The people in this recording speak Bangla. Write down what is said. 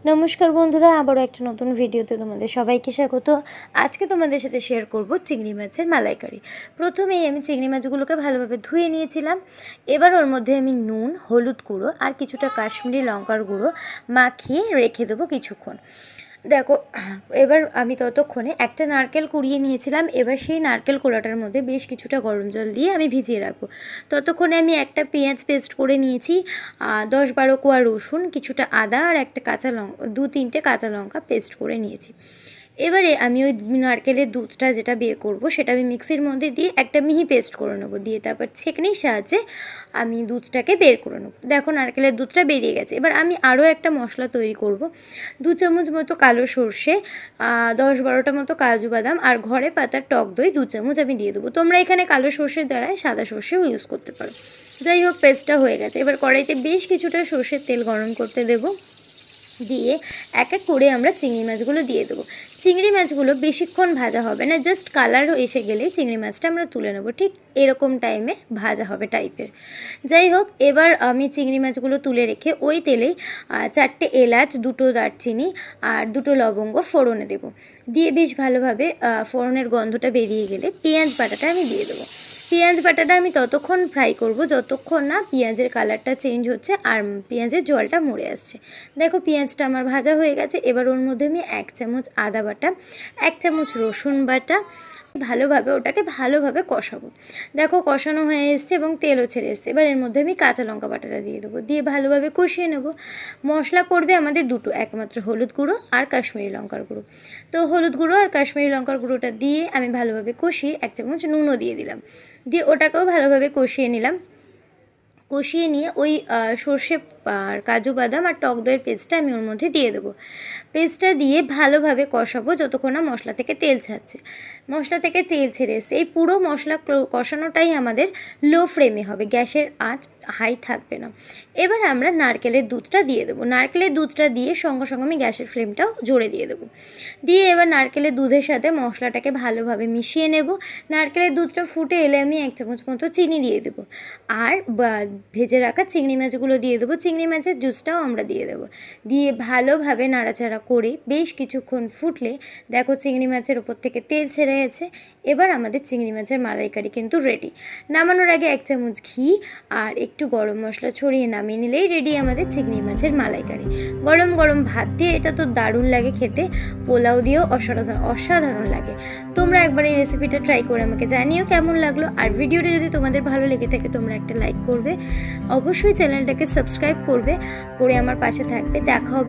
নমস্কার বন্ধুরা, আবারও একটা নতুন ভিডিওতে তোমাদের সবাইকে স্বাগত। আজকে তোমাদের সাথে শেয়ার করব চিংড়ি মাছের মালাইকারি। প্রথমেই আমি চিংড়ি মাছগুলোকে ভালোভাবে ধুয়ে নিয়েছিলাম। এবার ওর মধ্যে আমি নুন, হলুদ গুঁড়ো আর কিছুটা কাশ্মীরি লঙ্কার গুঁড়ো মাখিয়ে রেখে দেবো কিছুক্ষণ। দেখো, এবার আমি ততক্ষণে একটা নারকেল কুড়িয়ে নিয়েছিলাম। এবার সেই নারকেল কোড়াটার মধ্যে বেশ কিছুটা গরম জল দিয়ে আমি ভিজিয়ে রাখবো। ততক্ষণে আমি একটা পেঁয়াজ পেস্ট করে নিয়েছি, 10-12 কোয়া রসুন, কিছুটা আদা আর একটা কাঁচা লঙ্কা, 2-3টে কাঁচা লঙ্কা পেস্ট করে নিয়েছি। এবারে আমি ওই নারকেলের দুধটা যেটা বের করব সেটা আমি মিক্সির মধ্যে দিয়ে একটা মিহি পেস্ট করে নেবো, দিয়ে তারপর ছেঁকনির সাহায্যে আমি দুধটাকে বের করে নেবো। দেখো, নারকেলের দুধটা বেরিয়ে গেছে। এবার আমি আরও একটা মশলা তৈরি করব। 2 চামচ মতো কালো সর্ষে, 10-12টা মতো কাজু বাদাম আর ঘরে পাতার টক দই 2 চামচ আমি দিয়ে দেবো। তোমরা এখানে কালো সর্ষের জায়গায় সাদা সর্ষেও ইউজ করতে পারো। যাই হোক, পেস্টটা হয়ে গেছে। এবার কড়াইতে বেশ কিছুটা সর্ষের তেল গরম করতে দেবো, দিয়ে এক এক করে আমরা চিংড়ি মাছগুলো দিয়ে দেবো। চিংড়ি মাছগুলো বেশিক্ষণ ভাজা হবে না, জাস্ট কালার এসে গেলেই চিংড়ি মাছটা আমরা তুলে নেবো। ঠিক এরকম টাইমে ভাজা হবে টাইপের। যাই হোক, এবার আমি চিংড়ি মাছগুলো তুলে রেখে ওই তেলেই 4টে এলাচ, 2টো দারচিনি আর 2টো লবঙ্গ ফোড়নে দেবো। দিয়ে বেশ ভালোভাবে ফোড়নের গন্ধটা বেরিয়ে গেলে পেঁয়াজ বাটাটা আমি দিয়ে দেবো। পেঁয়াজ বাটাটা আমি ততক্ষণ ফ্রাই করব যতক্ষণ না পেঁয়াজের কালারটা চেঞ্জ হচ্ছে আর পেঁয়াজের জলটা মরে আসছে। দেখো, পেঁয়াজটা আমার ভাজা হয়ে গেছে। এবার ওর মধ্যে আমি 1 চামচ আদা বাটা, 1 চামচ রসুন বাটা ওটাকে ভালোভাবে কষাবো। দেখো, কষানো হয়ে এসছে এবং তেলও ছেড়ে এসছে। এবার এর মধ্যে আমি কাঁচা লঙ্কা বাটাটা দিয়ে দেবো, দিয়ে ভালোভাবে কষিয়ে নেব। মশলা পড়বে আমাদের দুটো, একমাত্র হলুদ গুঁড়ো আর কাশ্মীরি লঙ্কার গুঁড়ো। তো হলুদ গুঁড়ো আর কাশ্মীরি লঙ্কার গুঁড়োটা দিয়ে আমি ভালোভাবে কষিয়ে 1 চামচ নুনও দিয়ে দিলাম, দিয়ে ওটাকেও ভালোভাবে কষিয়ে নিলাম। কষিয়ে নিয়ে ওই সর্ষে আর কাজু বাদাম আর টক দইয়ের পেস্টটা আমি ওর মধ্যে দিয়ে দেবো। পেস্টটা দিয়ে ভালোভাবে কষাবো যতক্ষণ না মশলা থেকে তেল ছাড়ছে। মশলা থেকে তেল ছেড়ে এসে এই পুরো মশলা কষানোটাই আমাদের লো ফ্লেমে হবে, গ্যাসের আঁচ হাই থাকবে না। এবার আমরা নারকেলের দুধটা দিয়ে দেবো। নারকেলের দুধটা দিয়ে সঙ্গে সঙ্গে আমি গ্যাসের ফ্লেমটাও জোরে দিয়ে দেবো। দিয়ে এবার নারকেলের দুধের সাথে মশলাটাকে ভালোভাবে মিশিয়ে নেব। নারকেলের দুধটা ফুটে এলে আমি 1 চামচ মতো চিনি দিয়ে দেবো আর ভেজে রাখা চিংড়ি মাছগুলো দিয়ে দেবো। চিংড়ি মাছের জুসটাও আমরা দিয়ে দেবো। দিয়ে ভালোভাবে নাড়াচাড়া করে বেশ কিছুক্ষণ ফুটলে দেখো চিংড়ি মাছের ওপর থেকে তেল ছেড়ে গেছে। এবার আমাদের চিংড়ি মাছের মালাইকারি কিন্তু রেডি। নামানোর আগে 1 চামচ ঘি আর একটু গরম মশলা ছড়িয়ে নামিয়ে নিলেই রেডি আমাদের চিংড়ি মাছের মালাইকারি। গরম গরম ভাত দিয়ে এটা তো দারুণ লাগে খেতে, পোলাও দিয়েও অসাধারণ লাগে। তোমরা একবার এই রেসিপিটা ট্রাই করে আমাকে জানিও কেমন লাগলো। আর ভিডিওটা যদি তোমাদের ভালো লেগে থাকে তোমরা একটা লাইক করবে, অবশ্যই চ্যানেলটাকে সাবস্ক্রাইব করে আমার পাশে থাকবে। দেখা হবে